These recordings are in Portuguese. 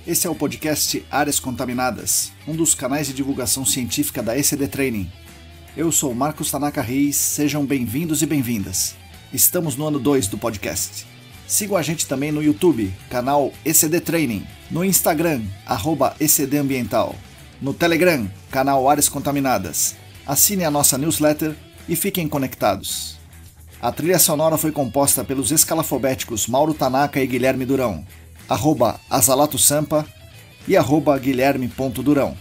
Esse é o podcast Áreas Contaminadas, um dos canais de divulgação científica da ECD Training. Eu sou Marcos Tanaka Reis, sejam bem-vindos e bem-vindas. Estamos no ano 2 do podcast. Sigam a gente também no YouTube, canal ECD Training, no Instagram, @ECDambiental, no Telegram, canal Áreas Contaminadas. Assine a nossa newsletter e fiquem conectados. A trilha sonora foi composta pelos escalafobéticos Mauro Tanaka e Guilherme Durão, @Azalato-Sampa e @Guilherme.Durão.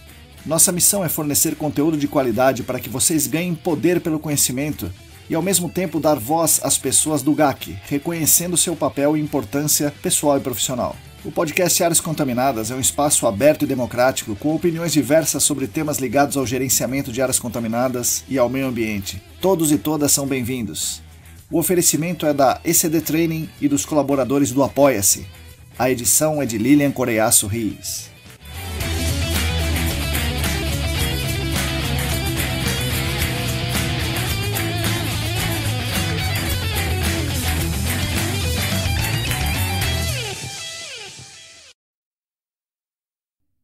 Nossa missão é fornecer conteúdo de qualidade para que vocês ganhem poder pelo conhecimento e ao mesmo tempo dar voz às pessoas do GAC, reconhecendo seu papel e importância pessoal e profissional. O podcast Áreas Contaminadas é um espaço aberto e democrático com opiniões diversas sobre temas ligados ao gerenciamento de áreas contaminadas e ao meio ambiente. Todos e todas são bem-vindos. O oferecimento é da ECD Training e dos colaboradores do Apoia-se. A edição é de Lilian Coreiaço Rios.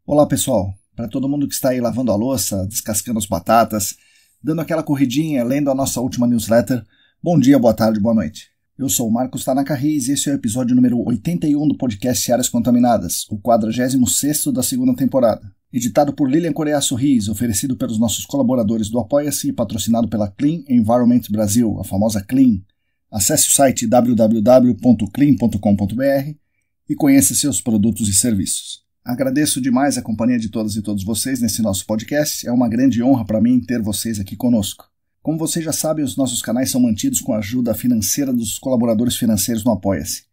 Olá pessoal, para todo mundo que está aí lavando a louça, descascando as batatas, dando aquela corridinha, lendo a nossa última newsletter, bom dia, boa tarde, boa noite. Eu sou o Marcos Tanaka Reis e esse é o episódio número 81 do podcast Áreas Contaminadas, o 46º da segunda temporada. Editado por Lilian Coreiaço Rios, oferecido pelos nossos colaboradores do Apoia-se e patrocinado pela Clean Environment Brasil, a famosa Clean. Acesse o site www.clean.com.br e conheça seus produtos e serviços. Agradeço demais a companhia de todas e todos vocês nesse nosso podcast, é uma grande honra para mim ter vocês aqui conosco. Como vocês já sabem, os nossos canais são mantidos com a ajuda financeira dos colaboradores financeiros no Apoia-se.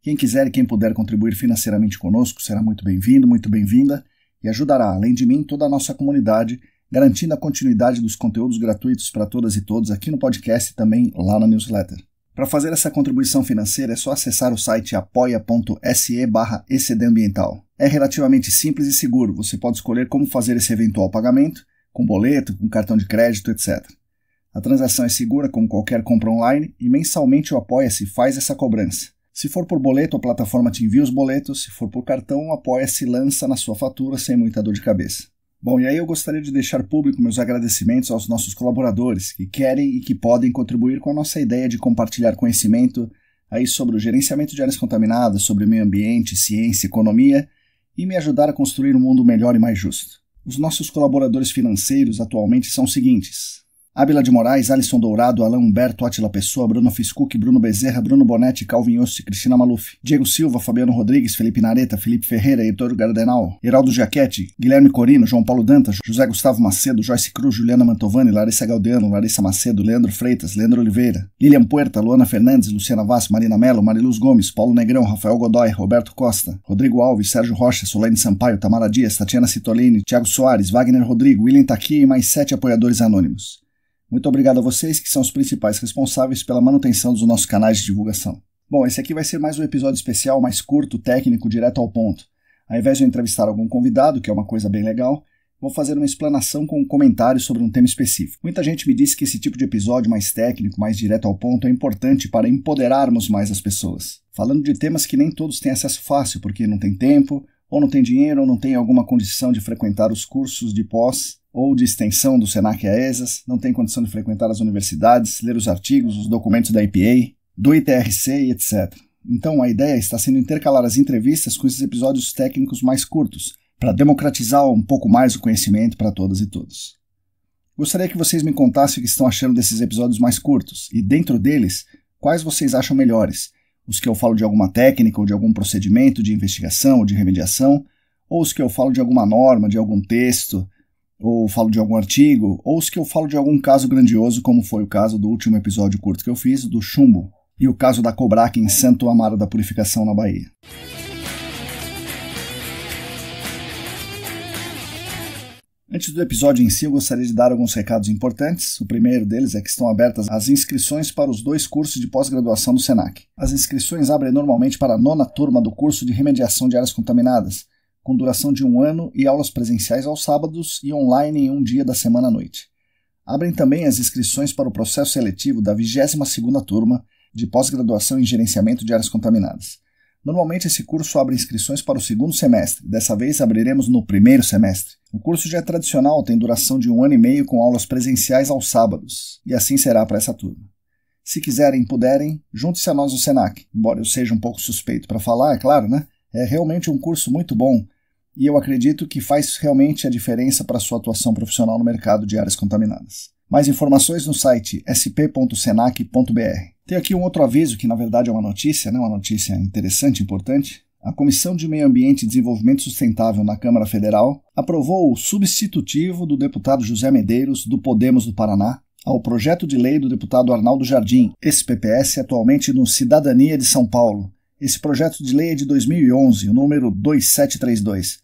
Quem quiser e quem puder contribuir financeiramente conosco será muito bem-vindo, muito bem-vinda e ajudará, além de mim, toda a nossa comunidade, garantindo a continuidade dos conteúdos gratuitos para todas e todos aqui no podcast e também lá na newsletter. Para fazer essa contribuição financeira é só acessar o site apoia.se/ecdambiental. É relativamente simples e seguro, você pode escolher como fazer esse eventual pagamento, com boleto, com cartão de crédito, etc. A transação é segura como qualquer compra online e mensalmente o Apoia-se faz essa cobrança. Se for por boleto, a plataforma te envia os boletos, se for por cartão, o Apoia-se lança na sua fatura sem muita dor de cabeça. Bom, e aí eu gostaria de deixar público meus agradecimentos aos nossos colaboradores que querem e que podem contribuir com a nossa ideia de compartilhar conhecimento aí sobre o gerenciamento de áreas contaminadas, sobre o meio ambiente, ciência, economia e me ajudar a construir um mundo melhor e mais justo. Os nossos colaboradores financeiros atualmente são os seguintes: Ábila de Moraes, Alisson Dourado, Alain Humberto, Átila Pessoa, Bruno Fiscuc, Bruno Bezerra, Bruno Bonetti, Calvin Yost, Cristina Maluf, Diego Silva, Fabiano Rodrigues, Felipe Nareta, Felipe Ferreira, Heitor Gardenal, Heraldo Giachetti, Guilherme Corino, João Paulo Dantas, José Gustavo Macedo, Joyce Cruz, Juliana Mantovani, Larissa Galdeano, Larissa Macedo, Leandro Freitas, Leandro Oliveira, Lilian Puerta, Luana Fernandes, Luciana Vaz, Marina Mello, Mariluz Gomes, Paulo Negrão, Rafael Godoy, Roberto Costa, Rodrigo Alves, Sérgio Rocha, Solane Sampaio, Tamara Dias, Tatiana Citolini, Thiago Soares, Wagner Rodrigo, William Taqui e mais 7 apoiadores anônimos. Muito obrigado a vocês que são os principais responsáveis pela manutenção dos nossos canais de divulgação. Bom, esse aqui vai ser mais um episódio especial, mais curto, técnico, direto ao ponto. Ao invés de eu entrevistar algum convidado, que é uma coisa bem legal, vou fazer uma explanação com um comentário sobre um tema específico. Muita gente me disse que esse tipo de episódio mais técnico, mais direto ao ponto, é importante para empoderarmos mais as pessoas. Falando de temas que nem todos têm acesso fácil, porque não tem tempo, ou não tem dinheiro, ou não tem alguma condição de frequentar os cursos de pós ou de extensão do Senac e AESAS, não tem condição de frequentar as universidades, ler os artigos, os documentos da EPA, do ITRC e etc. Então a ideia está sendo intercalar as entrevistas com esses episódios técnicos mais curtos, para democratizar um pouco mais o conhecimento para todas e todos. Gostaria que vocês me contassem o que estão achando desses episódios mais curtos, e dentro deles, quais vocês acham melhores, os que eu falo de alguma técnica ou de algum procedimento de investigação ou de remediação, ou os que eu falo de alguma norma, de algum texto, ou falo de algum artigo, ou os que eu falo de algum caso grandioso, como foi o caso do último episódio curto que eu fiz, do chumbo, e o caso da Cobrac em Santo Amaro da Purificação, na Bahia. Antes do episódio em si, eu gostaria de dar alguns recados importantes. O primeiro deles é que estão abertas as inscrições para os 2 cursos de pós-graduação do Senac. As inscrições abrem normalmente para a 9ª turma do curso de remediação de áreas contaminadas, com duração de 1 ano e aulas presenciais aos sábados e online em um dia da semana à noite. Abrem também as inscrições para o processo seletivo da 22ª turma de pós-graduação em gerenciamento de áreas contaminadas. Normalmente esse curso abre inscrições para o segundo semestre, dessa vez abriremos no primeiro semestre. O curso já é tradicional, tem duração de 1 ano e meio com aulas presenciais aos sábados, e assim será para essa turma. Se quiserem e puderem, junte-se a nós no Senac. Embora eu seja um pouco suspeito para falar, é claro, né? É realmente um curso muito bom, e eu acredito que faz realmente a diferença para a sua atuação profissional no mercado de áreas contaminadas. Mais informações no site sp.senac.br. Tem aqui um outro aviso que na verdade é uma notícia, né? Uma notícia interessante e importante. A Comissão de Meio Ambiente e Desenvolvimento Sustentável na Câmara Federal aprovou o substitutivo do deputado José Medeiros, do Podemos do Paraná, ao projeto de lei do deputado Arnaldo Jardim, esse PPS atualmente no Cidadania de São Paulo. Esse projeto de lei é de 2011, o número 2732.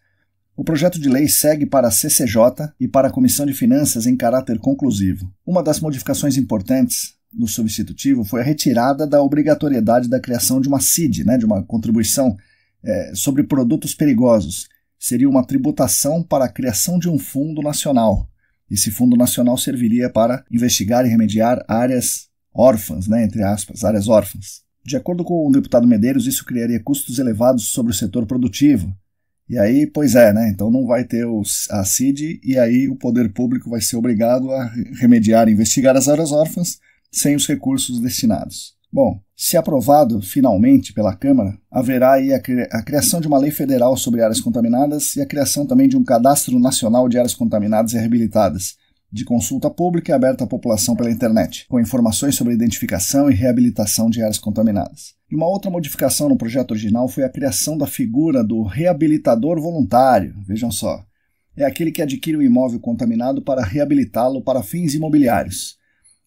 O projeto de lei segue para a CCJ e para a Comissão de Finanças em caráter conclusivo. Uma das modificações importantes no substitutivo foi a retirada da obrigatoriedade da criação de uma CID, de uma contribuição sobre produtos perigosos. Seria uma tributação para a criação de um fundo nacional. Esse fundo nacional serviria para investigar e remediar áreas órfãs, entre aspas, áreas órfãs. De acordo com o deputado Medeiros, isso criaria custos elevados sobre o setor produtivo. E aí, então não vai ter a CID e aí o poder público vai ser obrigado a remediar e investigar as áreas órfãs sem os recursos destinados. Bom, se aprovado finalmente pela Câmara, haverá aí a criação de uma lei federal sobre áreas contaminadas e a criação também de um cadastro nacional de áreas contaminadas e reabilitadas, de consulta pública e aberta à população pela internet, com informações sobre a identificação e reabilitação de áreas contaminadas. E uma outra modificação no projeto original foi a criação da figura do reabilitador voluntário. Vejam só, é aquele que adquire um imóvel contaminado para reabilitá-lo para fins imobiliários.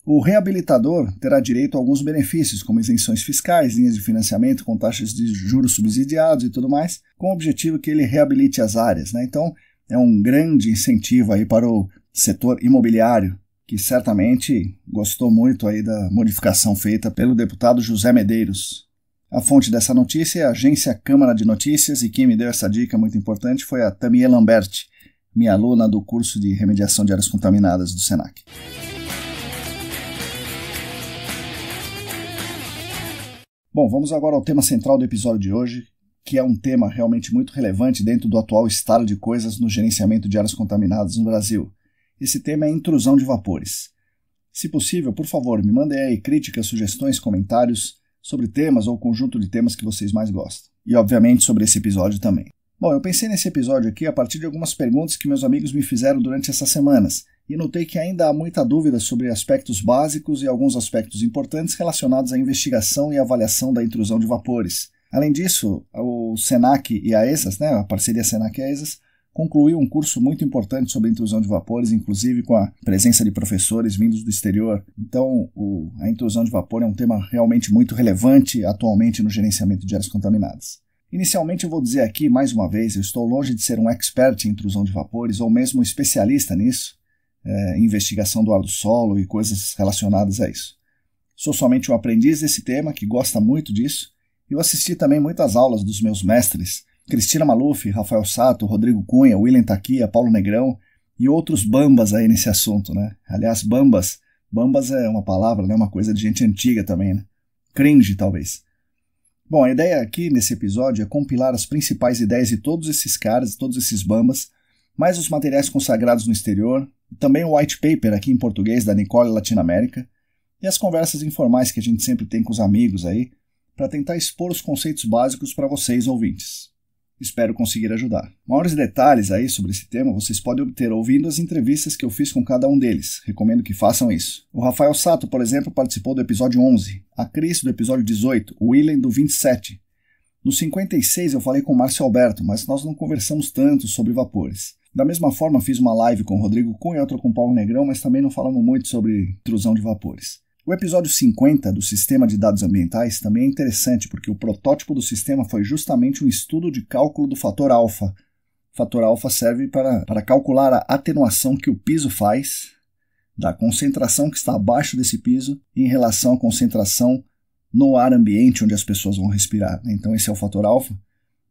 O reabilitador terá direito a alguns benefícios, como isenções fiscais, linhas de financiamento com taxas de juros subsidiados e tudo mais, com o objetivo que ele reabilite as áreas. Então, é um grande incentivo aí para o setor imobiliário, que certamente gostou muito aí da modificação feita pelo deputado José Medeiros. A fonte dessa notícia é a agência Câmara de Notícias e quem me deu essa dica muito importante foi a Tamie Lamberti, minha aluna do curso de remediação de áreas contaminadas do Senac. Bom, vamos agora ao tema central do episódio de hoje, que é um tema realmente muito relevante dentro do atual estado de coisas no gerenciamento de áreas contaminadas no Brasil. Esse tema é a intrusão de vapores. Se possível, por favor, me mandem aí críticas, sugestões, comentários sobre temas ou conjunto de temas que vocês mais gostam. E, obviamente, sobre esse episódio também. Bom, eu pensei nesse episódio aqui a partir de algumas perguntas que meus amigos me fizeram durante essas semanas e notei que ainda há muita dúvida sobre aspectos básicos e alguns aspectos importantes relacionados à investigação e avaliação da intrusão de vapores. Além disso, o Senac e a ESAS, a parceria Senac e a ESAS, concluiu um curso muito importante sobre a intrusão de vapores, inclusive com a presença de professores vindos do exterior. Então, a intrusão de vapor é um tema realmente muito relevante atualmente no gerenciamento de áreas contaminadas. Inicialmente eu vou dizer aqui, mais uma vez, eu estou longe de ser um expert em intrusão de vapores ou mesmo um especialista nisso, em investigação do ar do solo e coisas relacionadas a isso. Sou somente um aprendiz desse tema que gosta muito disso e eu assisti também muitas aulas dos meus mestres, Cristina Maluf, Rafael Sato, Rodrigo Cunha, William Taquia, Paulo Negrão e outros bambas aí nesse assunto, Aliás, bambas é uma palavra, uma coisa de gente antiga também, Cringe, talvez. Bom, a ideia aqui nesse episódio é compilar as principais ideias de todos esses caras, todos esses bambas, mais os materiais consagrados no exterior, também o white paper aqui em português da Nicole Latinoamérica e as conversas informais que a gente sempre tem com os amigos aí, para tentar expor os conceitos básicos para vocês, ouvintes. Espero conseguir ajudar. Maiores detalhes aí sobre esse tema vocês podem obter ouvindo as entrevistas que eu fiz com cada um deles. Recomendo que façam isso. O Rafael Sato, por exemplo, participou do episódio 11, a Cris do episódio 18, o William do 27. No 56 eu falei com o Márcio Alberto, mas nós não conversamos tanto sobre vapores. Da mesma forma fiz uma live com o Rodrigo Cunha e outra com o Paulo Negrão, mas também não falamos muito sobre intrusão de vapores. O episódio 50 do Sistema de Dados Ambientais também é interessante porque o protótipo do sistema foi justamente um estudo de cálculo do fator alfa. O fator alfa serve para calcular a atenuação que o piso faz da concentração que está abaixo desse piso em relação à concentração no ar ambiente onde as pessoas vão respirar. Então esse é o fator alfa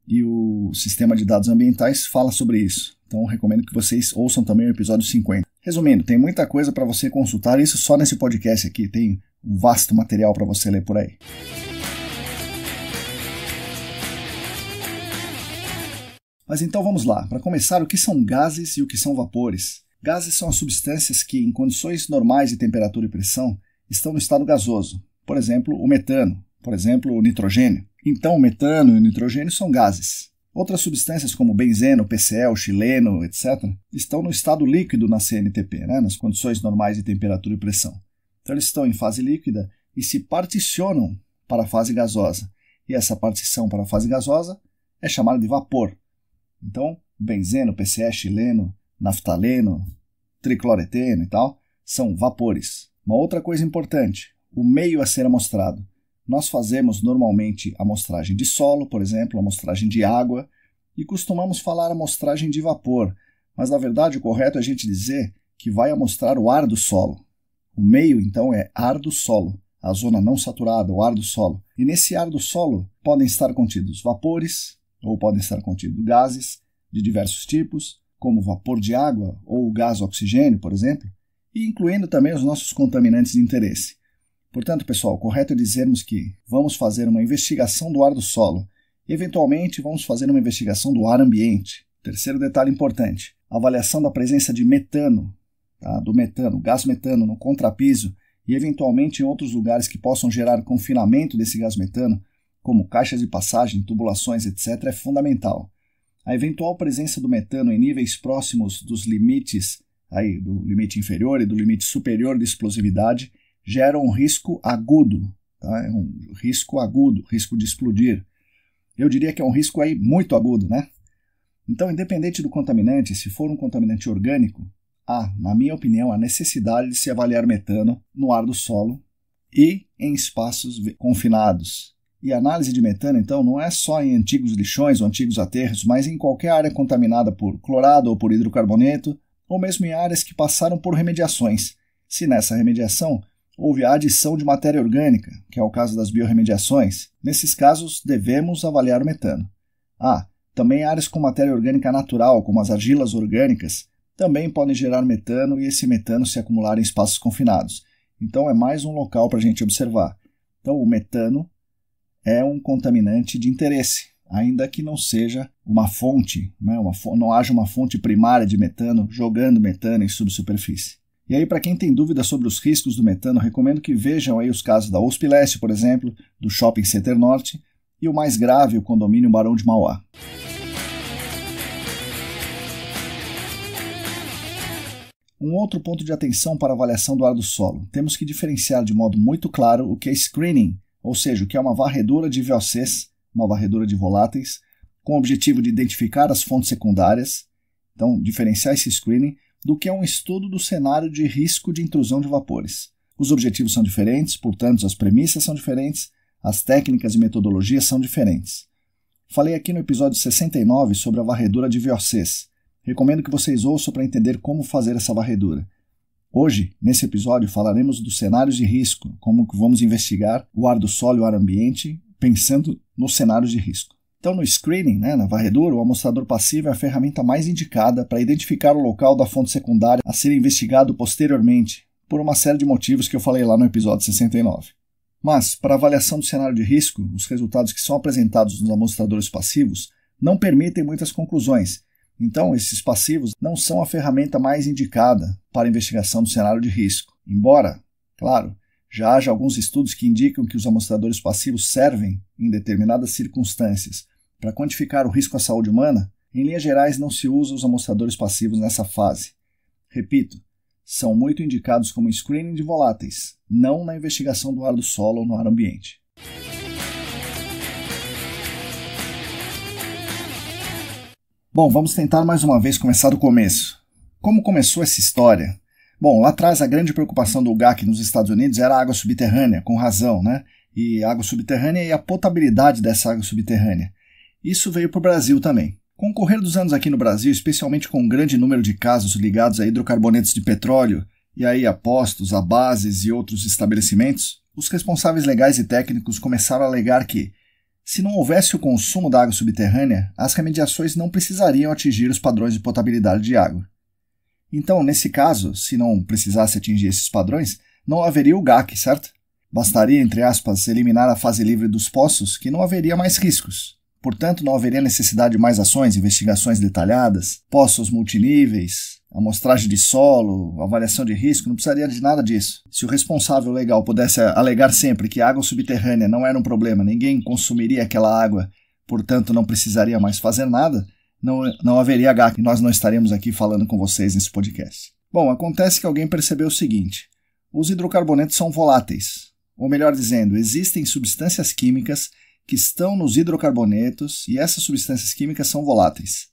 e o Sistema de Dados Ambientais fala sobre isso. Então recomendo que vocês ouçam também o episódio 50. Resumindo, tem muita coisa para você consultar, isso só nesse podcast aqui, tem um vasto material para você ler por aí. Mas então vamos lá. Para começar, o que são gases e o que são vapores? Gases são as substâncias que, em condições normais de temperatura e pressão, estão no estado gasoso. Por exemplo, o metano. Por exemplo, o nitrogênio. Então, o metano e o nitrogênio são gases. Outras substâncias como benzeno, PCl, xileno, etc., estão no estado líquido na CNTP, nas condições normais de temperatura e pressão. Então, eles estão em fase líquida e se particionam para a fase gasosa. E essa partição para a fase gasosa é chamada de vapor. Então, benzeno, PCl, xileno, naftaleno, tricloreteno e tal, são vapores. Uma outra coisa importante, o meio a ser amostrado. Nós fazemos normalmente amostragem de solo, por exemplo, amostragem de água, e costumamos falar amostragem de vapor, mas na verdade o correto é a gente dizer que vai amostrar o ar do solo. O meio, então, é ar do solo, a zona não saturada, o ar do solo. E nesse ar do solo podem estar contidos vapores, ou podem estar contidos gases de diversos tipos, como vapor de água ou o gás oxigênio, por exemplo, e incluindo também os nossos contaminantes de interesse. Portanto, pessoal, o correto é dizermos que vamos fazer uma investigação do ar do solo. Eventualmente, vamos fazer uma investigação do ar ambiente. Terceiro detalhe importante, a avaliação da presença de metano, do metano, gás metano no contrapiso e eventualmente em outros lugares que possam gerar confinamento desse gás metano, como caixas de passagem, tubulações, etc., é fundamental. A eventual presença do metano em níveis próximos dos limites, do limite inferior e do limite superior de explosividade, gera um risco agudo, É um risco agudo, risco de explodir. Eu diria que é um risco muito agudo, Então, independente do contaminante, se for um contaminante orgânico, há, na minha opinião, a necessidade de se avaliar metano no ar do solo e em espaços confinados. E a análise de metano, então, não é só em antigos lixões ou antigos aterros, mas em qualquer área contaminada por clorado ou por hidrocarboneto, ou mesmo em áreas que passaram por remediações, se nessa remediação houve a adição de matéria orgânica, que é o caso das biorremediações. Nesses casos, devemos avaliar o metano. Também áreas com matéria orgânica natural, como as argilas orgânicas, também podem gerar metano e esse metano se acumular em espaços confinados. Então, é mais um local para a gente observar. Então, o metano é um contaminante de interesse, ainda que não seja uma fonte, não haja uma fonte primária de metano jogando metano em subsuperfície. E aí, para quem tem dúvidas sobre os riscos do metano, recomendo que vejam aí os casos da USP Leste, por exemplo, do Shopping Center Norte, e o mais grave, o condomínio Barão de Mauá. Um outro ponto de atenção para a avaliação do ar do solo. Temos que diferenciar de modo muito claro o que é screening, ou seja, o que é uma varredura de VOCs, uma varredura de voláteis, com o objetivo de identificar as fontes secundárias, então diferenciar esse screening, do que é um estudo do cenário de risco de intrusão de vapores. Os objetivos são diferentes, portanto as premissas são diferentes, as técnicas e metodologias são diferentes. Falei aqui no episódio 69 sobre a varredura de VOCs. Recomendo que vocês ouçam para entender como fazer essa varredura. Hoje, nesse episódio, falaremos dos cenários de risco, como que vamos investigar o ar do solo e o ar ambiente, pensando nos cenários de risco. Então, no screening, na varredura, o amostrador passivo é a ferramenta mais indicada para identificar o local da fonte secundária a ser investigado posteriormente, por uma série de motivos que eu falei lá no episódio 69. Mas, para a avaliação do cenário de risco, os resultados que são apresentados nos amostradores passivos não permitem muitas conclusões. Então, esses passivos não são a ferramenta mais indicada para a investigação do cenário de risco. Embora, claro, já haja alguns estudos que indicam que os amostradores passivos servem, em determinadas circunstâncias, para quantificar o risco à saúde humana, em linhas gerais não se usa os amostradores passivos nessa fase. Repito, são muito indicados como screening de voláteis, não na investigação do ar do solo ou no ar ambiente. Bom, vamos tentar mais uma vez começar do começo. Como começou essa história? Bom, lá atrás a grande preocupação do GAC nos Estados Unidos era a água subterrânea, com razão, E a água subterrânea e a potabilidade dessa água subterrânea. Isso veio para o Brasil também. Com o correr dos anos aqui no Brasil, especialmente com um grande número de casos ligados a hidrocarbonetos de petróleo e aí a postos, a bases e outros estabelecimentos, os responsáveis legais e técnicos começaram a alegar que, se não houvesse o consumo da água subterrânea, as remediações não precisariam atingir os padrões de potabilidade de água. Então, nesse caso, se não precisasse atingir esses padrões, não haveria o GAC, certo? Bastaria, entre aspas, eliminar a fase livre dos poços que não haveria mais riscos. Portanto, não haveria necessidade de mais ações, investigações detalhadas, poços multiníveis, amostragem de solo, avaliação de risco, não precisaria de nada disso. Se o responsável legal pudesse alegar sempre que a água subterrânea não era um problema, ninguém consumiria aquela água, portanto não precisaria mais fazer nada, não haveria GAC e nós não estaríamos aqui falando com vocês nesse podcast. Bom, acontece que alguém percebeu o seguinte: os hidrocarbonetos são voláteis, ou melhor dizendo, existem substâncias químicas que estão nos hidrocarbonetos e essas substâncias químicas são voláteis.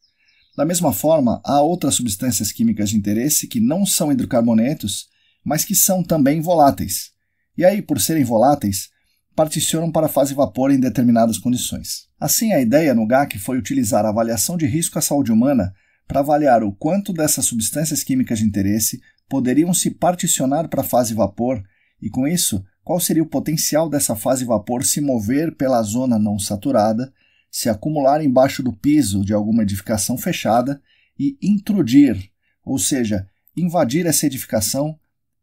Da mesma forma, há outras substâncias químicas de interesse que não são hidrocarbonetos, mas que são também voláteis. E aí, por serem voláteis, particionam para a fase vapor em determinadas condições. Assim, a ideia no GAC foi utilizar a avaliação de risco à saúde humana para avaliar o quanto dessas substâncias químicas de interesse poderiam se particionar para a fase vapor e, com isso, qual seria o potencial dessa fase vapor se mover pela zona não saturada, se acumular embaixo do piso de alguma edificação fechada e intrudir, ou seja, invadir essa edificação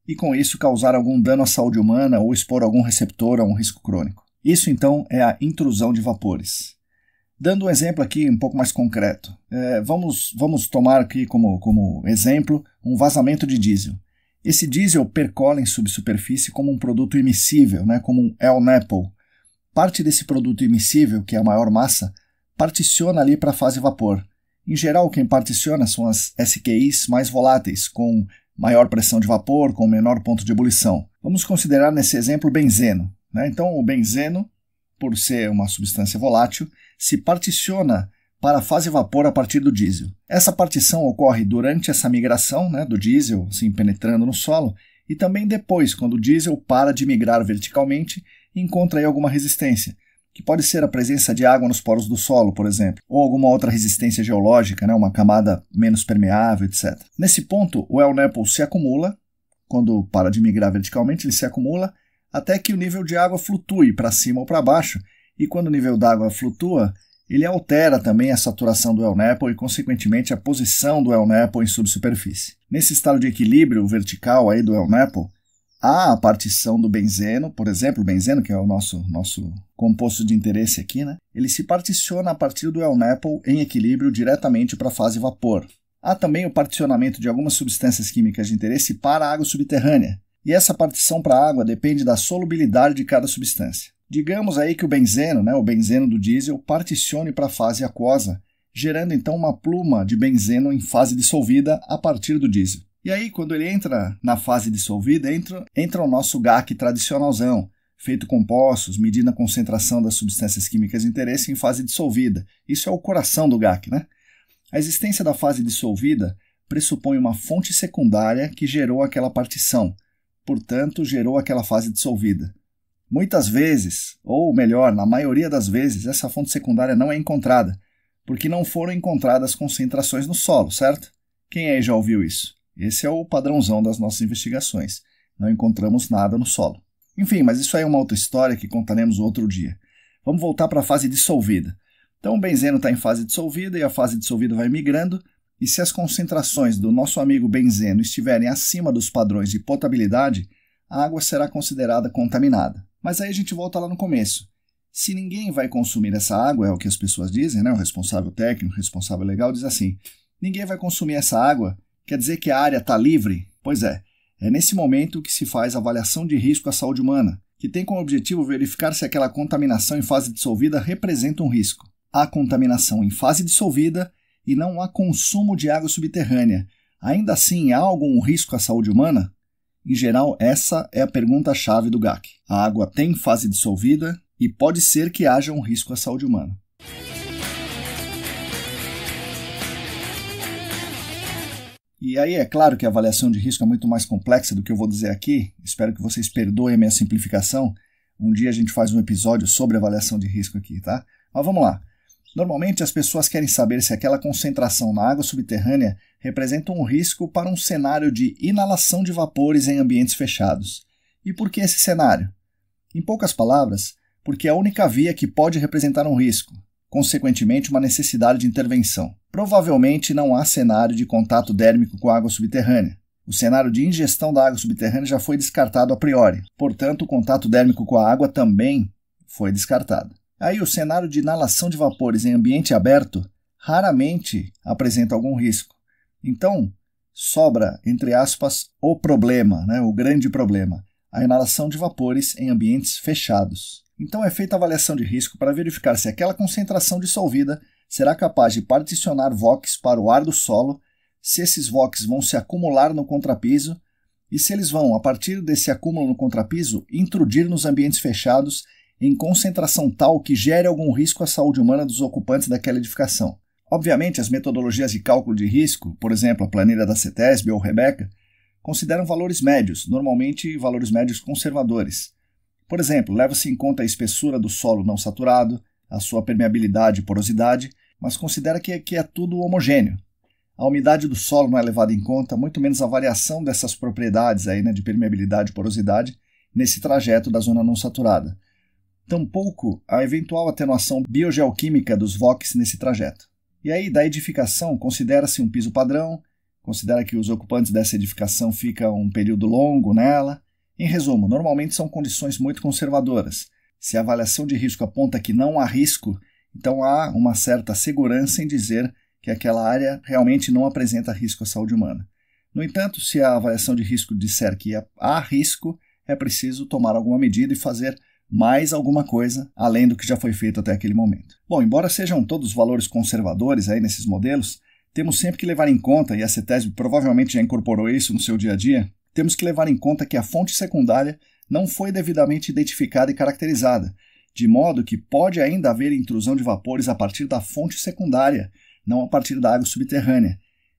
e com isso causar algum dano à saúde humana ou expor algum receptor a um risco crônico. Isso então é a intrusão de vapores. Dando um exemplo aqui um pouco mais concreto, vamos tomar aqui como exemplo um vazamento de diesel. Esse diesel percola em subsuperfície como um produto imissível, como um LNAPL. Parte desse produto imissível, que é a maior massa, particiona ali para a fase vapor. Em geral, quem particiona são as SQIs mais voláteis, com maior pressão de vapor, com menor ponto de ebulição. Vamos considerar nesse exemplo o benzeno. Então, o benzeno, por ser uma substância volátil, se particiona para a fase vapor a partir do diesel. Essa partição ocorre durante essa migração do diesel, assim, penetrando no solo, e também depois, quando o diesel para de migrar verticalmente e encontra aí alguma resistência, que pode ser a presença de água nos poros do solo, por exemplo, ou alguma outra resistência geológica, uma camada menos permeável, etc. Nesse ponto, o LNAPL se acumula, quando para de migrar verticalmente, ele se acumula, até que o nível de água flutue para cima ou para baixo, e quando o nível d'água flutua, ele altera também a saturação do LNAPL e, consequentemente, a posição do LNAPL em subsuperfície. Nesse estado de equilíbrio vertical aí do LNAPL, há a partição do benzeno, por exemplo, o benzeno, que é o nosso composto de interesse aqui, ele se particiona a partir do LNAPL em equilíbrio diretamente para a fase vapor. Há também o particionamento de algumas substâncias químicas de interesse para a água subterrânea, e essa partição para a água depende da solubilidade de cada substância. Digamos aí que o benzeno do diesel, particione para a fase aquosa, gerando então uma pluma de benzeno em fase dissolvida a partir do diesel. E aí, quando ele entra na fase dissolvida, entra o nosso GAC tradicionalzão, feito com poços, medindo a concentração das substâncias químicas de interesse em fase dissolvida. Isso é o coração do GAC, A existência da fase dissolvida pressupõe uma fonte secundária que gerou aquela partição, portanto, gerou aquela fase dissolvida. Muitas vezes, ou melhor, na maioria das vezes, essa fonte secundária não é encontrada, porque não foram encontradas concentrações no solo, certo? Quem aí já ouviu isso? Esse é o padrãozão das nossas investigações. Não encontramos nada no solo. Enfim, mas isso aí é uma outra história que contaremos outro dia. Vamos voltar para a fase dissolvida. Então o benzeno está em fase dissolvida e a fase dissolvida vai migrando, e se as concentrações do nosso amigo benzeno estiverem acima dos padrões de potabilidade, a água será considerada contaminada. Mas aí a gente volta lá no começo. Se ninguém vai consumir essa água, é o que as pessoas dizem, o responsável técnico, o responsável legal diz assim, ninguém vai consumir essa água, quer dizer que a área está livre? Pois é nesse momento que se faz a avaliação de risco à saúde humana, que tem como objetivo verificar se aquela contaminação em fase dissolvida representa um risco. Há contaminação em fase dissolvida e não há consumo de água subterrânea. Ainda assim, há algum risco à saúde humana? Em geral, essa é a pergunta-chave do GAC. A água tem fase dissolvida e pode ser que haja um risco à saúde humana. E aí é claro que a avaliação de risco é muito mais complexa do que eu vou dizer aqui. Espero que vocês perdoem a minha simplificação. Um dia a gente faz um episódio sobre avaliação de risco aqui, tá? Mas vamos lá. Normalmente as pessoas querem saber se aquela concentração na água subterrânea representa um risco para um cenário de inalação de vapores em ambientes fechados. E por que esse cenário? Em poucas palavras, porque é a única via que pode representar um risco, consequentemente uma necessidade de intervenção. Provavelmente não há cenário de contato dérmico com a água subterrânea. O cenário de ingestão da água subterrânea já foi descartado a priori, portanto o contato dérmico com a água também foi descartado. Aí o cenário de inalação de vapores em ambiente aberto raramente apresenta algum risco. Então, sobra, entre aspas, o problema, né, o grande problema, a inalação de vapores em ambientes fechados. Então é feita a avaliação de risco para verificar se aquela concentração dissolvida será capaz de particionar VOCs para o ar do solo, se esses VOCs vão se acumular no contrapiso e se eles vão, a partir desse acúmulo no contrapiso, intrudir nos ambientes fechados em concentração tal que gere algum risco à saúde humana dos ocupantes daquela edificação. Obviamente, as metodologias de cálculo de risco, por exemplo, a planilha da CETESB ou Rebeca, consideram valores médios, normalmente valores médios conservadores. Por exemplo, leva-se em conta a espessura do solo não saturado, a sua permeabilidade e porosidade, mas considera que é tudo homogêneo. A umidade do solo não é levada em conta, muito menos a variação dessas propriedades aí, né, de permeabilidade e porosidade nesse trajeto da zona não saturada. Tampouco a eventual atenuação biogeoquímica dos VOCs nesse trajeto. E aí, da edificação, considera-se um piso padrão, considera que os ocupantes dessa edificação ficam um período longo nela. Em resumo, normalmente são condições muito conservadoras. Se a avaliação de risco aponta que não há risco, então há uma certa segurança em dizer que aquela área realmente não apresenta risco à saúde humana. No entanto, se a avaliação de risco disser que há risco, é preciso tomar alguma medida e fazer mais alguma coisa além do que já foi feito até aquele momento. Bom, embora sejam todos valores conservadores aí nesses modelos, temos sempre que levar em conta, e a CETESB provavelmente já incorporou isso no seu dia a dia, temos que levar em conta que a fonte secundária não foi devidamente identificada e caracterizada, de modo que pode ainda haver intrusão de vapores a partir da fonte secundária, não a partir da água subterrânea.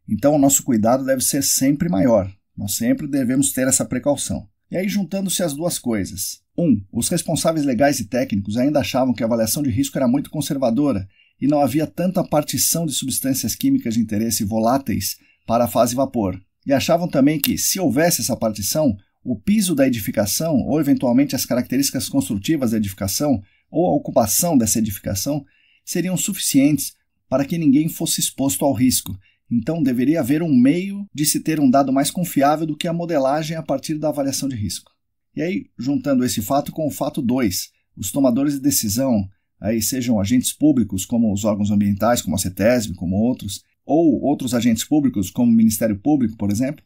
Então o nosso cuidado deve ser sempre maior, nós sempre devemos ter essa precaução. E aí, juntando-se as duas coisas. 1. Os responsáveis legais e técnicos ainda achavam que a avaliação de risco era muito conservadora e não havia tanta partição de substâncias químicas de interesse voláteis para a fase vapor. E achavam também que, se houvesse essa partição, o piso da edificação, ou eventualmente as características construtivas da edificação, ou a ocupação dessa edificação, seriam suficientes para que ninguém fosse exposto ao risco. Então, deveria haver um meio de se ter um dado mais confiável do que a modelagem a partir da avaliação de risco. E aí, juntando esse fato com o fato 2, os tomadores de decisão, aí sejam agentes públicos, como os órgãos ambientais, como a CETESB, como outros, ou outros agentes públicos, como o Ministério Público, por exemplo,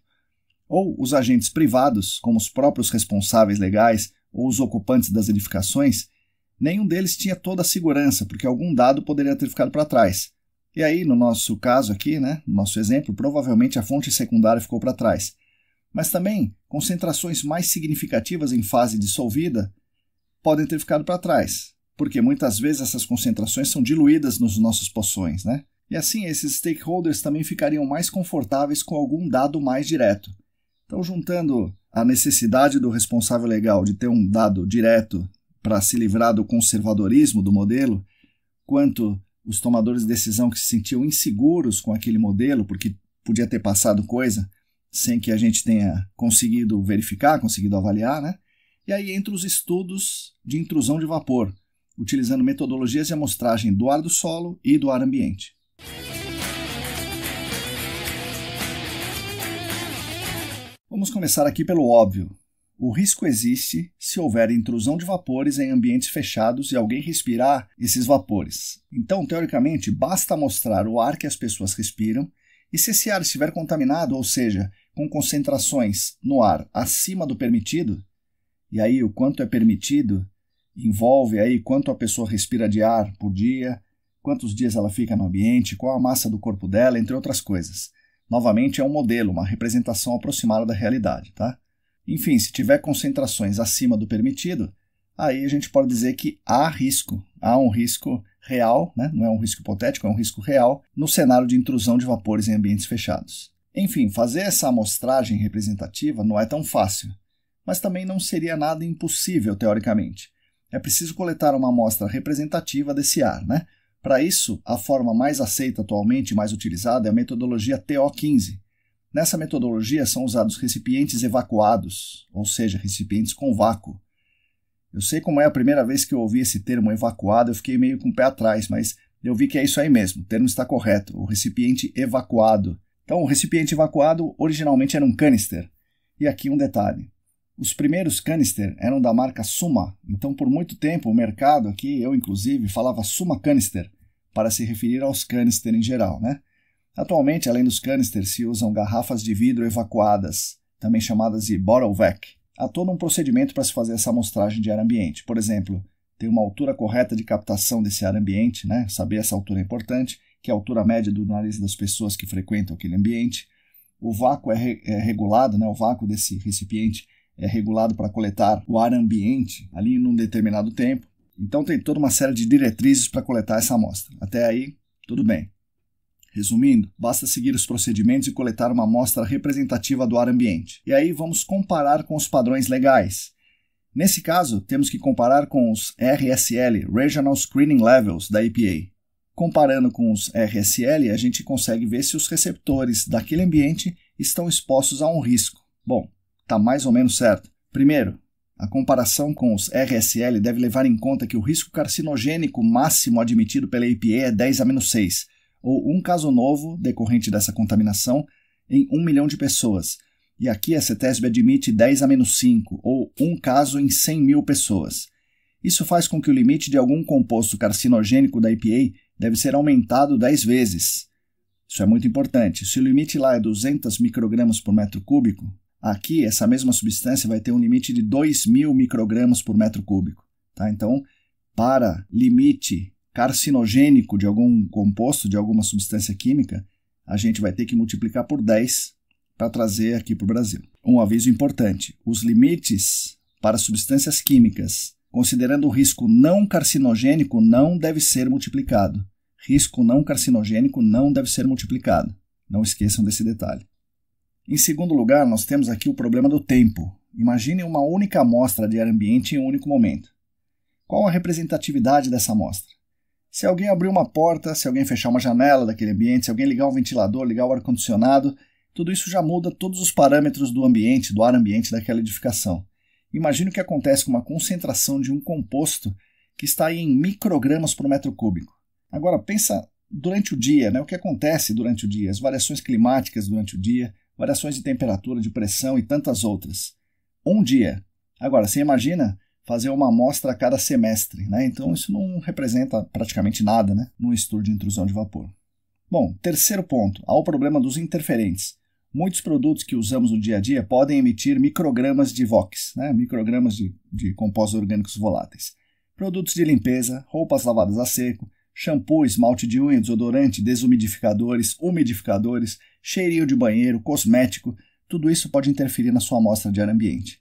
ou os agentes privados, como os próprios responsáveis legais ou os ocupantes das edificações, nenhum deles tinha toda a segurança, porque algum dado poderia ter ficado para trás. E aí, no nosso caso aqui, né, no nosso exemplo, provavelmente a fonte secundária ficou para trás. Mas também, concentrações mais significativas em fase dissolvida podem ter ficado para trás, porque muitas vezes essas concentrações são diluídas nos nossos poções, né? E assim, esses stakeholders também ficariam mais confortáveis com algum dado mais direto. Então, juntando a necessidade do responsável legal de ter um dado direto para se livrar do conservadorismo do modelo, quanto os tomadores de decisão que se sentiam inseguros com aquele modelo, porque podia ter passado coisa sem que a gente tenha conseguido verificar, conseguido avaliar, né? E aí entra os estudos de intrusão de vapor, utilizando metodologias de amostragem do ar do solo e do ar ambiente. Vamos começar aqui pelo óbvio. O risco existe se houver intrusão de vapores em ambientes fechados e alguém respirar esses vapores. Então, teoricamente, basta mostrar o ar que as pessoas respiram e se esse ar estiver contaminado, ou seja, com concentrações no ar acima do permitido, e aí o quanto é permitido envolve aí quanto a pessoa respira de ar por dia, quantos dias ela fica no ambiente, qual a massa do corpo dela, entre outras coisas. Novamente, é um modelo, uma representação aproximada da realidade, tá? Enfim, se tiver concentrações acima do permitido, aí a gente pode dizer que há risco. Há um risco real, né? Não é um risco hipotético, é um risco real no cenário de intrusão de vapores em ambientes fechados. Enfim, fazer essa amostragem representativa não é tão fácil, mas também não seria nada impossível, teoricamente. É preciso coletar uma amostra representativa desse ar, né? Para isso, a forma mais aceita atualmente e mais utilizada é a metodologia TO15. Nessa metodologia são usados recipientes evacuados, ou seja, recipientes com vácuo. Eu sei como é a primeira vez que eu ouvi esse termo evacuado, eu fiquei meio com o pé atrás, mas eu vi que é isso aí mesmo, o termo está correto, o recipiente evacuado. Então, o recipiente evacuado originalmente era um canister. E aqui um detalhe. Os primeiros canister eram da marca Suma, então por muito tempo o mercado aqui, eu inclusive, falava Suma Canister, para se referir aos canister em geral, né? Atualmente, além dos canisters, se usam garrafas de vidro evacuadas, também chamadas de bottle vac. Há todo um procedimento para se fazer essa amostragem de ar ambiente. Por exemplo, tem uma altura correta de captação desse ar ambiente, né? Saber essa altura é importante, que é a altura média do nariz das pessoas que frequentam aquele ambiente. O vácuo é regulado, né? O vácuo desse recipiente é regulado para coletar o ar ambiente ali num determinado tempo. Então tem toda uma série de diretrizes para coletar essa amostra. Até aí, tudo bem. Resumindo, basta seguir os procedimentos e coletar uma amostra representativa do ar ambiente. E aí vamos comparar com os padrões legais. Nesse caso, temos que comparar com os RSL, Regional Screening Levels, da EPA. Comparando com os RSL, a gente consegue ver se os receptores daquele ambiente estão expostos a um risco. Bom, está mais ou menos certo. Primeiro, a comparação com os RSL deve levar em conta que o risco carcinogênico máximo admitido pela EPA é 10-6, ou um caso novo decorrente dessa contaminação em 1 milhão de pessoas. E aqui a CETESB admite 10-5, ou um caso em 100 mil pessoas. Isso faz com que o limite de algum composto carcinogênico da EPA deve ser aumentado 10 vezes. Isso é muito importante. Se o limite lá é 200 microgramas por metro cúbico, aqui essa mesma substância vai ter um limite de 2.000 microgramas por metro cúbico. Tá? Então, para limite carcinogênico de algum composto, de alguma substância química, a gente vai ter que multiplicar por 10 para trazer aqui para o Brasil. Um aviso importante: os limites para substâncias químicas, considerando o risco não carcinogênico, não deve ser multiplicado. Risco não carcinogênico não deve ser multiplicado. Não esqueçam desse detalhe. Em segundo lugar, nós temos aqui o problema do tempo. Imagine uma única amostra de ar ambiente em um único momento. Qual a representatividade dessa amostra? Se alguém abrir uma porta, se alguém fechar uma janela daquele ambiente, se alguém ligar um ventilador, ligar o ar-condicionado, tudo isso já muda todos os parâmetros do ambiente, do ar ambiente daquela edificação. Imagine o que acontece com uma concentração de um composto que está aí em microgramas por metro cúbico. Agora, pensa durante o dia, né? O que acontece durante o dia, as variações climáticas durante o dia, variações de temperatura, de pressão e tantas outras. Um dia. Agora, você imagina fazer uma amostra a cada semestre, né? Então isso não representa praticamente nada, né, num estudo de intrusão de vapor. Bom, terceiro ponto, há o problema dos interferentes. Muitos produtos que usamos no dia a dia podem emitir microgramas de VOX, né, microgramas de compostos orgânicos voláteis. Produtos de limpeza, roupas lavadas a seco, shampoo, esmalte de unha, desodorante, desumidificadores, umidificadores, cheirinho de banheiro, cosmético, tudo isso pode interferir na sua amostra de ar ambiente.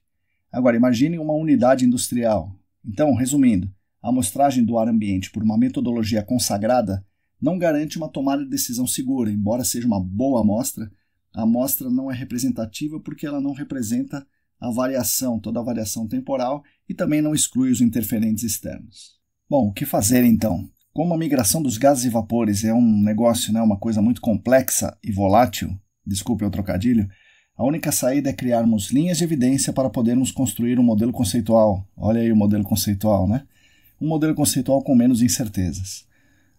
Agora, imagine uma unidade industrial. Então, resumindo, a amostragem do ar ambiente por uma metodologia consagrada não garante uma tomada de decisão segura. Embora seja uma boa amostra, a amostra não é representativa porque ela não representa a variação, toda a variação temporal e também não exclui os interferentes externos. Bom, o que fazer então? Como a migração dos gases e vapores é um negócio, né, uma coisa muito complexa e volátil, desculpe o trocadilho, a única saída é criarmos linhas de evidência para podermos construir um modelo conceitual. Olha aí o modelo conceitual, né? Um modelo conceitual com menos incertezas.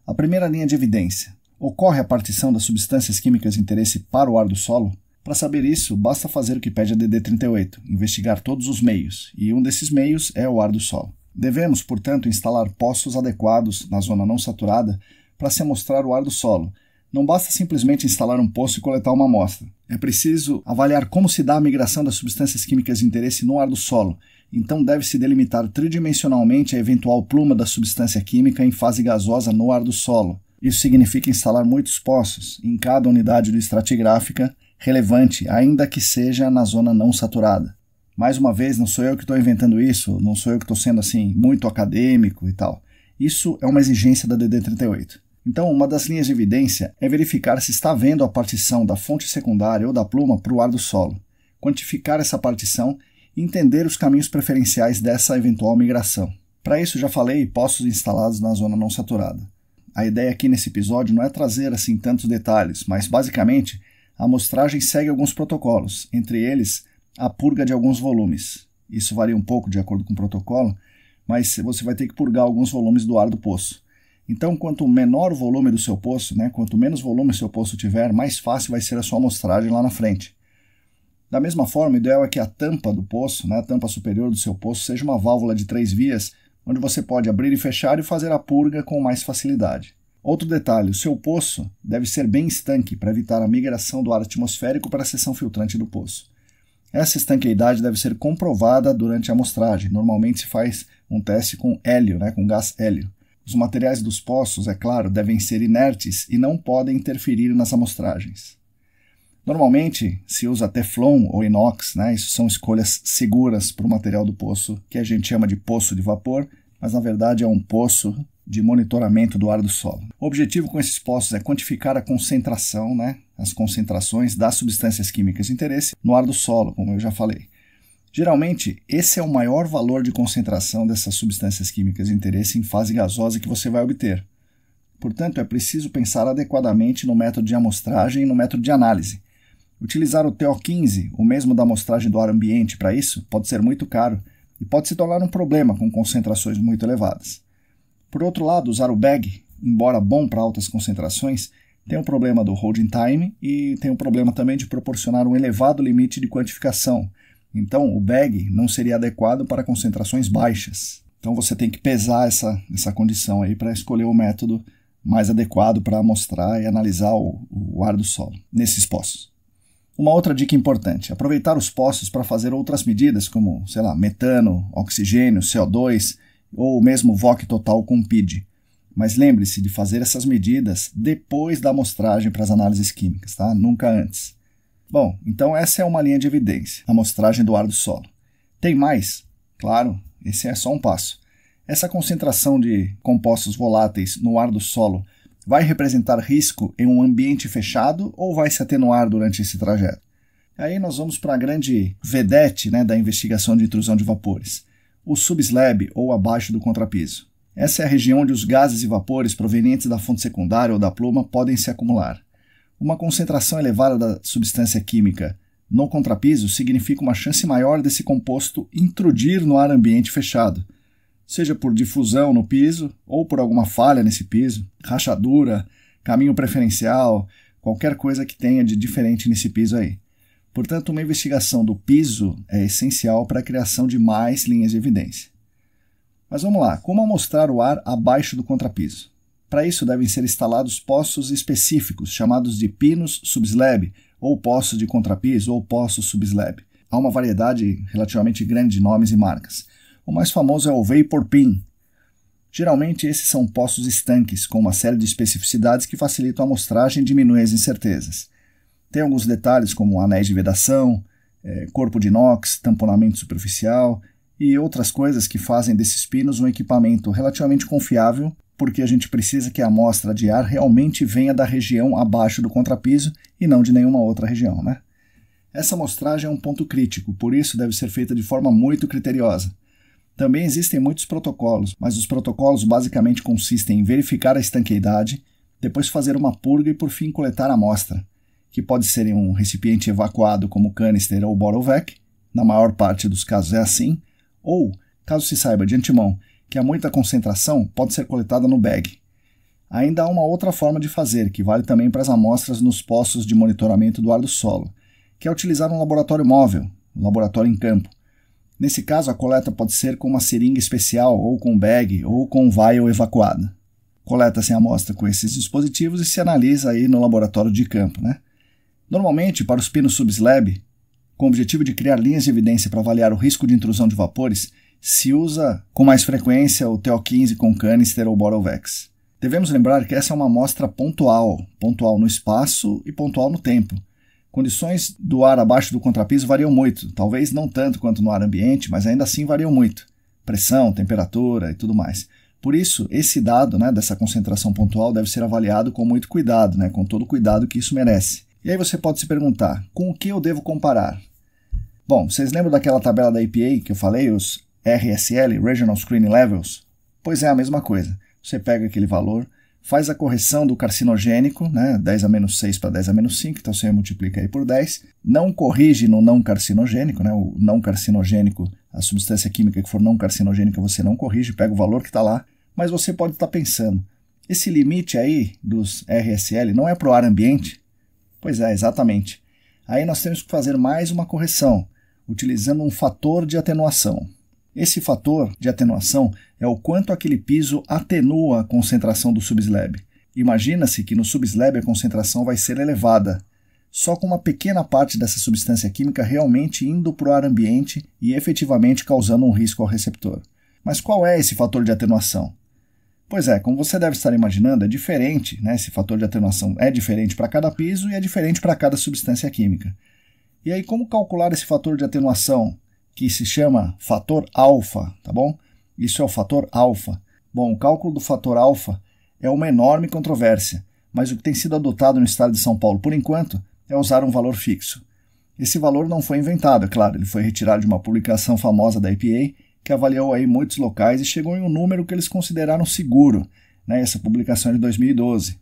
A primeira linha de evidência. Ocorre a partição das substâncias químicas de interesse para o ar do solo? Para saber isso, basta fazer o que pede a DD 38, investigar todos os meios, e um desses meios é o ar do solo. Devemos, portanto, instalar poços adequados na zona não saturada para se amostrar o ar do solo. Não basta simplesmente instalar um poço e coletar uma amostra. É preciso avaliar como se dá a migração das substâncias químicas de interesse no ar do solo. Então deve-se delimitar tridimensionalmente a eventual pluma da substância química em fase gasosa no ar do solo. Isso significa instalar muitos poços em cada unidade do estratigráfica relevante, ainda que seja na zona não saturada. Mais uma vez, não sou eu que estou inventando isso, não sou eu que estou sendo assim muito acadêmico e tal. Isso é uma exigência da DD 38. Então, uma das linhas de evidência é verificar se está havendo a partição da fonte secundária ou da pluma para o ar do solo, quantificar essa partição e entender os caminhos preferenciais dessa eventual migração. Para isso, já falei poços instalados na zona não saturada. A ideia aqui nesse episódio não é trazer assim tantos detalhes, mas basicamente a amostragem segue alguns protocolos, entre eles a purga de alguns volumes. Isso varia um pouco de acordo com o protocolo, mas você vai ter que purgar alguns volumes do ar do poço. Então, quanto menor o volume do seu poço, né, quanto menos volume o seu poço tiver, mais fácil vai ser a sua amostragem lá na frente. Da mesma forma, o ideal é que a tampa do poço, né, a tampa superior do seu poço, seja uma válvula de 3 vias, onde você pode abrir e fechar e fazer a purga com mais facilidade. Outro detalhe, o seu poço deve ser bem estanque para evitar a migração do ar atmosférico para a seção filtrante do poço. Essa estanqueidade deve ser comprovada durante a amostragem. Normalmente se faz um teste com hélio, né, com gás hélio. Os materiais dos poços, é claro, devem ser inertes e não podem interferir nas amostragens. Normalmente se usa teflon ou inox, né? Isso são escolhas seguras para o material do poço, que a gente chama de poço de vapor, mas na verdade é um poço de monitoramento do ar do solo. O objetivo com esses poços é quantificar a concentração, né? As concentrações das substâncias químicas de interesse no ar do solo, como eu já falei. Geralmente, esse é o maior valor de concentração dessas substâncias químicas de interesse em fase gasosa que você vai obter. Portanto, é preciso pensar adequadamente no método de amostragem e no método de análise. Utilizar o TO15, o mesmo da amostragem do ar ambiente, para isso pode ser muito caro e pode se tornar um problema com concentrações muito elevadas. Por outro lado, usar o BAG, embora bom para altas concentrações, tem o problema do holding time e tem o problema também de proporcionar um elevado limite de quantificação. Então, o BAG não seria adequado para concentrações baixas. Então, você tem que pesar essa condição aí para escolher o método mais adequado para amostrar e analisar o ar do solo nesses poços. Uma outra dica importante, aproveitar os poços para fazer outras medidas como, sei lá, metano, oxigênio, CO2 ou mesmo VOC total com PID. Mas lembre-se de fazer essas medidas depois da amostragem para as análises químicas, tá? Nunca antes. Bom, então essa é uma linha de evidência, a amostragem do ar do solo. Tem mais? Claro, esse é só um passo. Essa concentração de compostos voláteis no ar do solo vai representar risco em um ambiente fechado ou vai se atenuar durante esse trajeto? Aí nós vamos para a grande vedete, né, da investigação de intrusão de vapores, o subslab ou abaixo do contrapiso. Essa é a região onde os gases e vapores provenientes da fonte secundária ou da pluma podem se acumular. Uma concentração elevada da substância química no contrapiso significa uma chance maior desse composto intrudir no ar ambiente fechado, seja por difusão no piso ou por alguma falha nesse piso, rachadura, caminho preferencial, qualquer coisa que tenha de diferente nesse piso aí. Portanto, uma investigação do piso é essencial para a criação de mais linhas de evidência. Mas vamos lá, como amostrar o ar abaixo do contrapiso? Para isso devem ser instalados poços específicos, chamados de pinos subslab, ou poços de contrapiso, ou poços subslab. Há uma variedade relativamente grande de nomes e marcas. O mais famoso é o Vapor Pin. Geralmente esses são poços estanques, com uma série de especificidades que facilitam a amostragem e diminuem as incertezas. Tem alguns detalhes como anéis de vedação, corpo de inox, tamponamento superficial e outras coisas que fazem desses pinos um equipamento relativamente confiável, porque a gente precisa que a amostra de ar realmente venha da região abaixo do contrapiso e não de nenhuma outra região, né? Essa amostragem é um ponto crítico, por isso deve ser feita de forma muito criteriosa. Também existem muitos protocolos, mas os protocolos basicamente consistem em verificar a estanqueidade, depois fazer uma purga e por fim coletar a amostra, que pode ser em um recipiente evacuado como canister ou bottle vac, na maior parte dos casos é assim, ou, caso se saiba de antemão que há muita concentração, pode ser coletada no bag. Ainda há uma outra forma de fazer, que vale também para as amostras nos postos de monitoramento do ar do solo, que é utilizar um laboratório móvel, um laboratório em campo. Nesse caso, a coleta pode ser com uma seringa especial, ou com bag, ou com vial evacuada. Coleta-se a amostra com esses dispositivos e se analisa aí no laboratório de campo, né? Normalmente, para os pinos subslab, com o objetivo de criar linhas de evidência para avaliar o risco de intrusão de vapores, se usa com mais frequência o TO15 com canister ou bottle vacs. Devemos lembrar que essa é uma amostra pontual no espaço e pontual no tempo. Condições do ar abaixo do contrapiso variam muito, talvez não tanto quanto no ar ambiente, mas ainda assim variam muito. Pressão, temperatura e tudo mais. Por isso, esse dado, né, dessa concentração pontual deve ser avaliado com muito cuidado, né, com todo o cuidado que isso merece. E aí você pode se perguntar, com o que eu devo comparar? Bom, vocês lembram daquela tabela da EPA que eu falei, os RSL, Regional Screening Levels? Pois é a mesma coisa. Você pega aquele valor, faz a correção do carcinogênico, né, 10 a menos 6 para 10 a menos 5, então você multiplica aí por 10. Não corrige no não carcinogênico, né, o não carcinogênico, a substância química que for não carcinogênica você não corrige, pega o valor que está lá, mas você pode estar pensando, esse limite aí dos RSL não é para o ar ambiente? Pois é, exatamente. Aí nós temos que fazer mais uma correção, utilizando um fator de atenuação. Esse fator de atenuação é o quanto aquele piso atenua a concentração do subslab. Imagina-se que no subslab a concentração vai ser elevada, só com uma pequena parte dessa substância química realmente indo para o ar ambiente e efetivamente causando um risco ao receptor. Mas qual é esse fator de atenuação? Pois é, como você deve estar imaginando, é diferente, né? Esse fator de atenuação é diferente para cada piso e é diferente para cada substância química. E aí, como calcular esse fator de atenuação, que se chama fator alfa, tá bom? Isso é o fator alfa. Bom, o cálculo do fator alfa é uma enorme controvérsia, mas o que tem sido adotado no estado de São Paulo, por enquanto, é usar um valor fixo. Esse valor não foi inventado, é claro, ele foi retirado de uma publicação famosa da EPA, que avaliou aí muitos locais e chegou em um número que eles consideraram seguro, né? Essa publicação é de 2012.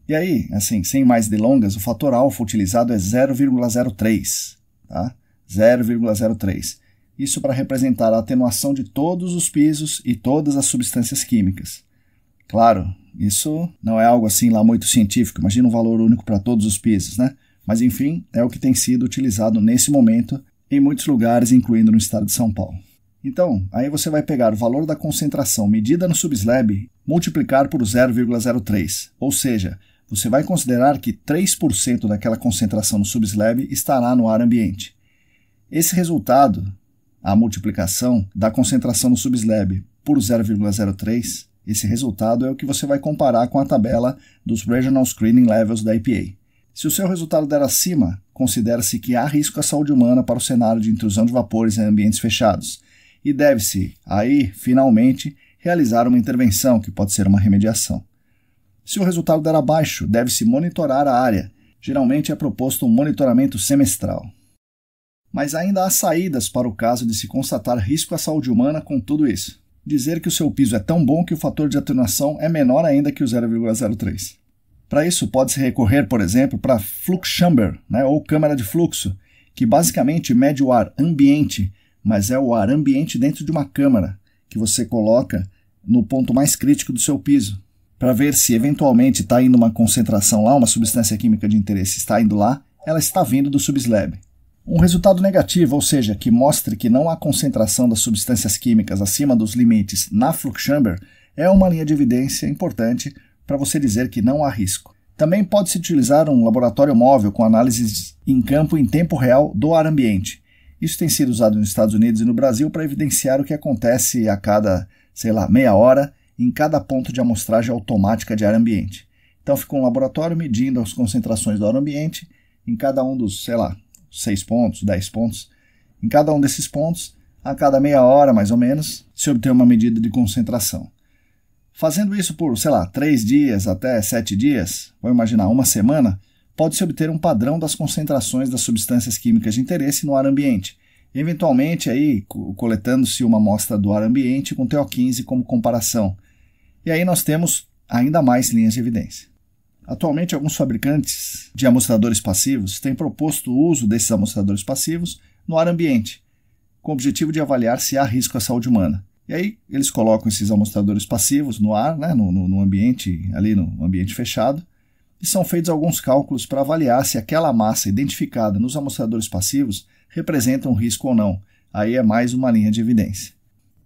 E aí, assim, sem mais delongas, o fator alfa utilizado é 0,03, tá? 0,03. Isso para representar a atenuação de todos os pisos e todas as substâncias químicas. Claro, isso não é algo assim lá muito científico, imagina um valor único para todos os pisos, né? Mas enfim, é o que tem sido utilizado nesse momento em muitos lugares, incluindo no estado de São Paulo. Então, aí você vai pegar o valor da concentração medida no subslab, multiplicar por 0,03, ou seja, você vai considerar que 3% daquela concentração no subslab estará no ar ambiente. Esse resultado, a multiplicação da concentração no subslab por 0,03, esse resultado é o que você vai comparar com a tabela dos Regional Screening Levels da EPA. Se o seu resultado der acima, considera-se que há risco à saúde humana para o cenário de intrusão de vapores em ambientes fechados, e deve-se, aí, finalmente, realizar uma intervenção, que pode ser uma remediação. Se o resultado der abaixo, deve-se monitorar a área. Geralmente é proposto um monitoramento semestral. Mas ainda há saídas para o caso de se constatar risco à saúde humana com tudo isso. Dizer que o seu piso é tão bom que o fator de atenuação é menor ainda que o 0,03. Para isso, pode-se recorrer, por exemplo, para flux chamber, né, ou câmara de fluxo, que basicamente mede o ar ambiente, mas é o ar ambiente dentro de uma câmara, que você coloca no ponto mais crítico do seu piso, para ver se eventualmente está indo uma concentração lá, uma substância química de interesse está indo lá, ela está vindo do subslab. Um resultado negativo, ou seja, que mostre que não há concentração das substâncias químicas acima dos limites na flux chamber, é uma linha de evidência importante para você dizer que não há risco. Também pode-se utilizar um laboratório móvel com análises em campo em tempo real do ar ambiente. Isso tem sido usado nos Estados Unidos e no Brasil para evidenciar o que acontece a cada, meia hora em cada ponto de amostragem automática de ar ambiente. Então fica um laboratório medindo as concentrações do ar ambiente em cada um dos, 6 pontos, 10 pontos. Em cada um desses pontos, a cada meia hora mais ou menos, se obter uma medida de concentração. Fazendo isso por, 3 dias até 7 dias, vou imaginar uma semana, pode-se obter um padrão das concentrações das substâncias químicas de interesse no ar ambiente, eventualmente aí coletando-se uma amostra do ar ambiente com TO15 como comparação. E aí nós temos ainda mais linhas de evidência. Atualmente, alguns fabricantes de amostradores passivos têm proposto o uso desses amostradores passivos no ar ambiente, com o objetivo de avaliar se há risco à saúde humana. E aí eles colocam esses amostradores passivos no ar, né, no ambiente, ali no ambiente fechado, e são feitos alguns cálculos para avaliar se aquela massa identificada nos amostradores passivos representa um risco ou não. Aí é mais uma linha de evidência.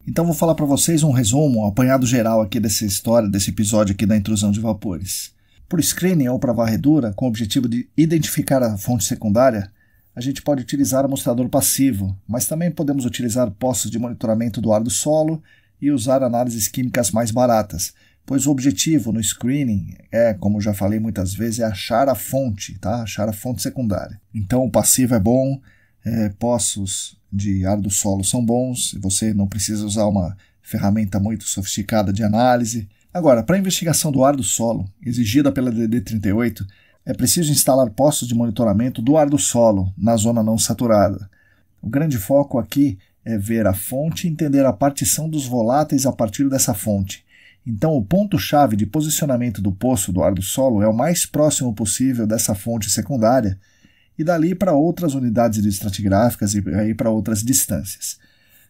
Então vou falar para vocês um resumo, um apanhado geral aqui dessa história, desse episódio aqui da intrusão de vapores. Por screening ou para varredura, com o objetivo de identificar a fonte secundária, a gente pode utilizar amostrador passivo, mas também podemos utilizar postos de monitoramento do ar do solo e usar análises químicas mais baratas, pois o objetivo no screening é, como já falei muitas vezes, é achar a fonte, tá? Achar a fonte secundária. Então o passivo é bom, poços de ar do solo são bons, você não precisa usar uma ferramenta muito sofisticada de análise. Agora, para a investigação do ar do solo, exigida pela DD 38, é preciso instalar postos de monitoramento do ar do solo na zona não saturada. O grande foco aqui é ver a fonte e entender a partição dos voláteis a partir dessa fonte. Então, o ponto-chave de posicionamento do poço do ar do solo é o mais próximo possível dessa fonte secundária e dali para outras unidades estratigráficas e aí para outras distâncias.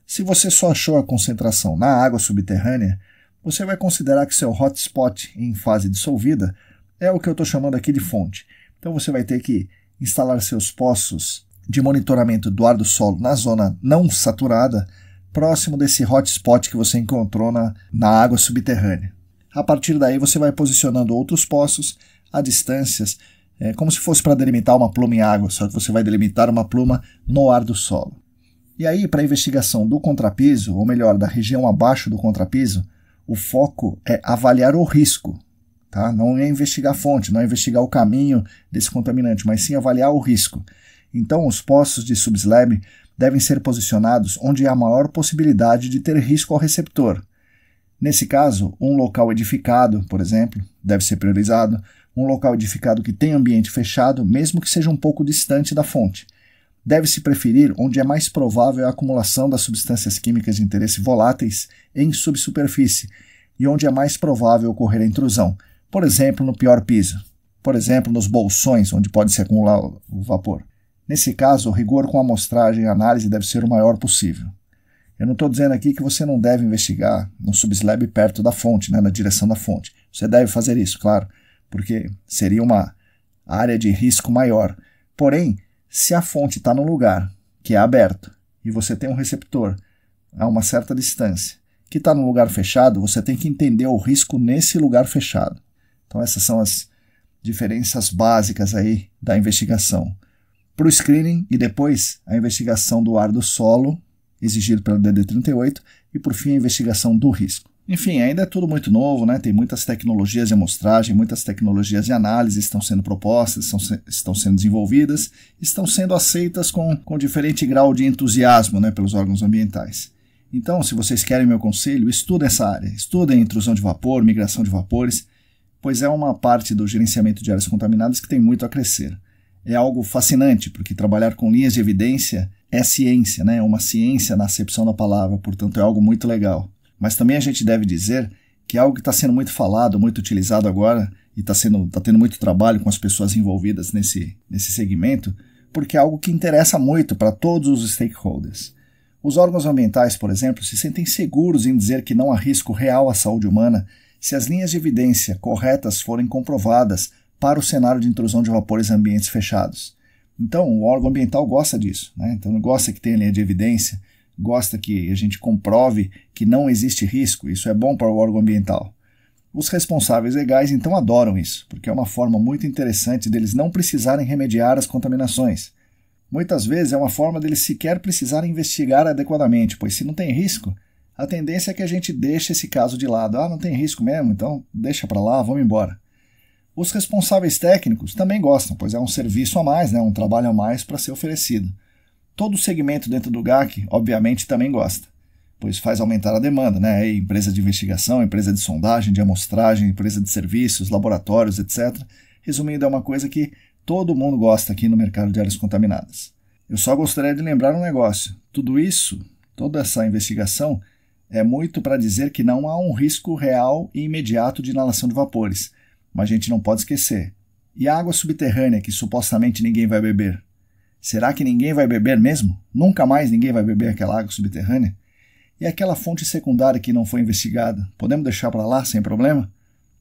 Se você só achou a concentração na água subterrânea, você vai considerar que seu hotspot em fase dissolvida é o que eu estou chamando aqui de fonte. Então você vai ter que instalar seus poços de monitoramento do ar do solo na zona não saturada, próximo desse hotspot que você encontrou na água subterrânea. A partir daí você vai posicionando outros poços a distâncias, como se fosse para delimitar uma pluma em água, só que você vai delimitar uma pluma no ar do solo. E aí, para a investigação do contrapiso, ou melhor, da região abaixo do contrapiso, o foco é avaliar o risco. Tá? Não é investigar a fonte, não é investigar o caminho desse contaminante, mas sim avaliar o risco. Então, os poços de subslab devem ser posicionados onde há a maior possibilidade de ter risco ao receptor. Nesse caso, um local edificado, por exemplo, deve ser priorizado, um local edificado que tem ambiente fechado, mesmo que seja um pouco distante da fonte. Deve-se preferir onde é mais provável a acumulação das substâncias químicas de interesse voláteis em subsuperfície e onde é mais provável ocorrer a intrusão, por exemplo, no pior piso, por exemplo, nos bolsões, onde pode se acumular o vapor. Nesse caso, o rigor com a amostragem e análise deve ser o maior possível. Eu não estou dizendo aqui que você não deve investigar no subslab perto da fonte, na direção da fonte. Você deve fazer isso, claro, porque seria uma área de risco maior. Porém, se a fonte está num lugar que é aberto e você tem um receptor a uma certa distância, que está num lugar fechado, você tem que entender o risco nesse lugar fechado. Então essas são as diferenças básicas aí da investigação. Para o screening e depois a investigação do ar do solo, exigido pelo DD38, e por fim a investigação do risco. Enfim, ainda é tudo muito novo, né? Tem muitas tecnologias de amostragem, muitas tecnologias de análise estão sendo propostas, estão sendo desenvolvidas, estão sendo aceitas com diferente grau de entusiasmo, né, pelos órgãos ambientais. Então, se vocês querem meu conselho, estudem essa área, estudem intrusão de vapor, migração de vapores, pois é uma parte do gerenciamento de áreas contaminadas que tem muito a crescer. É algo fascinante, porque trabalhar com linhas de evidência é ciência, né? É uma ciência na acepção da palavra, portanto é algo muito legal. Mas também a gente deve dizer que é algo que está sendo muito falado, muito utilizado agora, e está tendo muito trabalho com as pessoas envolvidas nesse segmento, porque é algo que interessa muito para todos os stakeholders. Os órgãos ambientais, por exemplo, se sentem seguros em dizer que não há risco real à saúde humana se as linhas de evidência corretas forem comprovadas para o cenário de intrusão de vapores em ambientes fechados. Então, o órgão ambiental gosta disso, né? Então, gosta que tenha linha de evidência, gosta que a gente comprove que não existe risco, isso é bom para o órgão ambiental. Os responsáveis legais, então, adoram isso, porque é uma forma muito interessante deles não precisarem remediar as contaminações. Muitas vezes é uma forma deles sequer precisarem investigar adequadamente, pois se não tem risco, a tendência é que a gente deixe esse caso de lado. Ah, não tem risco mesmo, então deixa para lá, vamos embora. Os responsáveis técnicos também gostam, pois é um serviço a mais, né, um trabalho a mais para ser oferecido. Todo o segmento dentro do GAC, obviamente, também gosta, pois faz aumentar a demanda, né? Empresa de investigação, empresa de sondagem, de amostragem, empresa de serviços, laboratórios, etc. Resumindo, é uma coisa que todo mundo gosta aqui no mercado de áreas contaminadas. Eu só gostaria de lembrar um negócio. Tudo isso, toda essa investigação, é muito para dizer que não há um risco real e imediato de inalação de vapores. Mas a gente não pode esquecer. E a água subterrânea que supostamente ninguém vai beber? Será que ninguém vai beber mesmo? Nunca mais ninguém vai beber aquela água subterrânea? E aquela fonte secundária que não foi investigada? Podemos deixar para lá sem problema?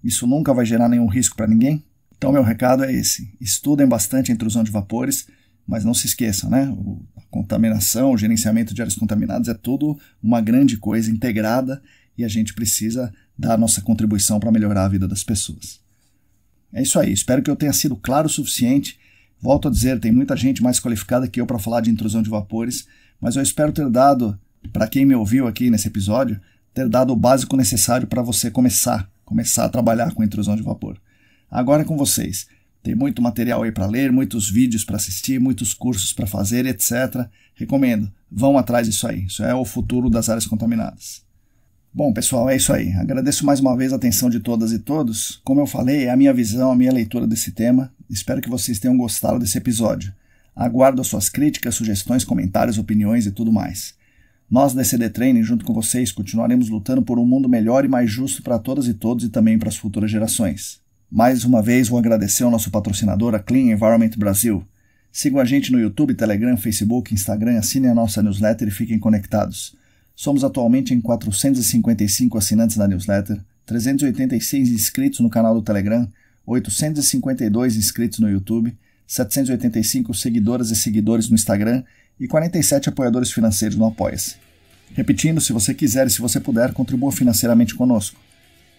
Isso nunca vai gerar nenhum risco para ninguém? Então meu recado é esse. Estudem bastante a intrusão de vapores, mas não se esqueçam, né? A contaminação, o gerenciamento de áreas contaminadas é tudo uma grande coisa integrada e a gente precisa dar a nossa contribuição para melhorar a vida das pessoas. É isso aí, espero que eu tenha sido claro o suficiente. Volto a dizer, tem muita gente mais qualificada que eu para falar de intrusão de vapores, mas eu espero ter dado, para quem me ouviu aqui nesse episódio, ter dado o básico necessário para você começar a trabalhar com intrusão de vapor. Agora é com vocês. Tem muito material aí para ler, muitos vídeos para assistir, muitos cursos para fazer, etc. Recomendo, vão atrás disso aí. Isso é o futuro das áreas contaminadas. Bom, pessoal, é isso aí. Agradeço mais uma vez a atenção de todas e todos. Como eu falei, é a minha visão, a minha leitura desse tema. Espero que vocês tenham gostado desse episódio. Aguardo as suas críticas, sugestões, comentários, opiniões e tudo mais. Nós da ECD Training, junto com vocês, continuaremos lutando por um mundo melhor e mais justo para todas e todos e também para as futuras gerações. Mais uma vez, vou agradecer ao nosso patrocinador, a Clean Environment Brasil. Sigam a gente no YouTube, Telegram, Facebook, Instagram, assinem a nossa newsletter e fiquem conectados. Somos atualmente em 455 assinantes da newsletter, 386 inscritos no canal do Telegram, 852 inscritos no YouTube, 785 seguidoras e seguidores no Instagram e 47 apoiadores financeiros no Apoia-se. Repetindo, se você quiser e se você puder, contribua financeiramente conosco.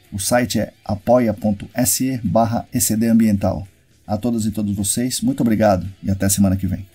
O site é apoia.se/ecdambiental. A todas e todos vocês, muito obrigado e até semana que vem.